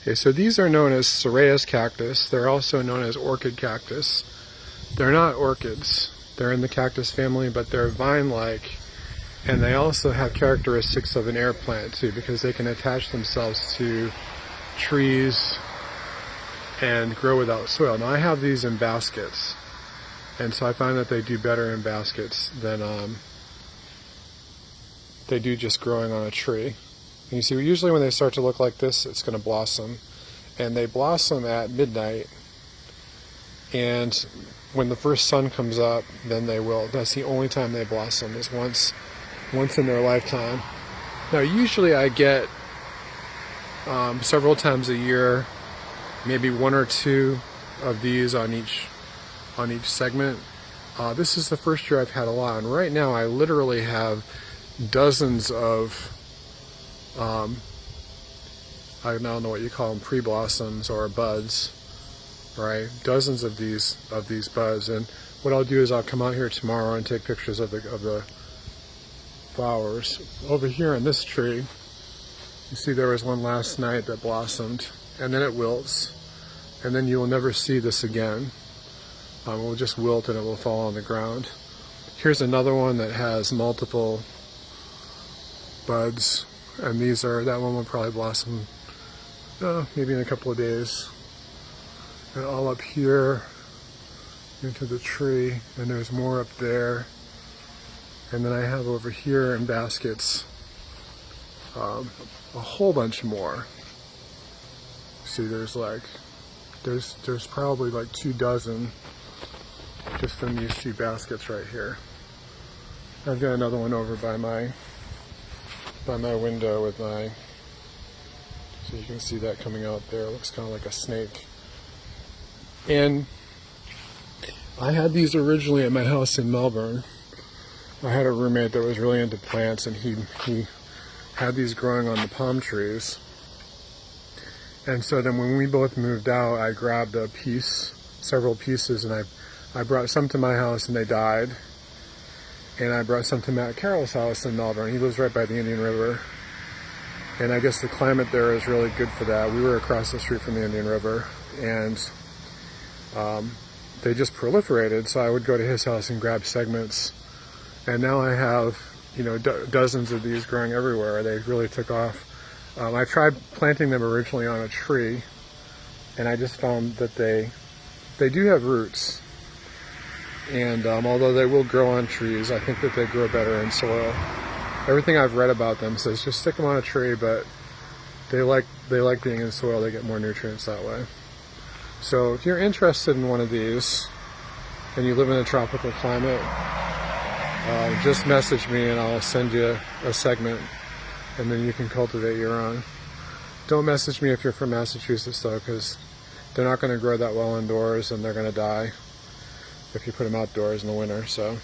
Okay, so these are known as Cereus cactus. They're also known as orchid cactus. They're not orchids. They're in the cactus family, but they're vine-like, and they also have characteristics of an air plant too, because they can attach themselves to trees and grow without soil. Now I have these in baskets, and so I find that they do better in baskets than they do just growing on a tree. And you see, usually when they start to look like this, it's going to blossom. And they blossom at midnight. And when the first sun comes up, then they will. That's the only time they blossom, is once in their lifetime. Now, usually I get several times a year, maybe one or two of these on each segment. This is the first year I've had a lot. And right now I literally have dozens of I don't know what you call them, pre-blossoms or buds, right? Dozens of these buds. And what I'll do is I'll come out here tomorrow and take pictures of the flowers. Over here in this tree, you see there was one last night that blossomed, and then it wilts, and then you will never see this again. It will just wilt and it will fall on the ground. Here's another one that has multiple buds, and that one will probably blossom maybe in a couple of days. And all up here into the tree, and there's more up there. And then I have over here in baskets a whole bunch more. See, there's probably like 24 just in these two baskets right here. I've got another one over by my window with so you can see that coming out there. It looks kind of like a snake. And I had these originally at my house in Melbourne. I had a roommate that was really into plants, and he had these growing on the palm trees. And so then when we both moved out, I grabbed several pieces, and I brought some to my house and they died. And I brought some to Matt Carroll's house in Melbourne. He lives right by the Indian River. And I guess the climate there is really good for that. We were across the street from the Indian River, and they just proliferated. So I would go to his house and grab segments. And now I have, dozens of these growing everywhere. They really took off. I tried planting them originally on a tree, and I just found that they do have roots. And although they will grow on trees, I think that they grow better in soil. Everything I've read about them says just stick them on a tree, but they like being in soil. They get more nutrients that way. So if you're interested in one of these and you live in a tropical climate, just message me and I'll send you a segment, and then you can cultivate your own. Don't message me if you're from Massachusetts though, because they're not going to grow that well indoors and they're going to die if you put them outdoors in the winter. So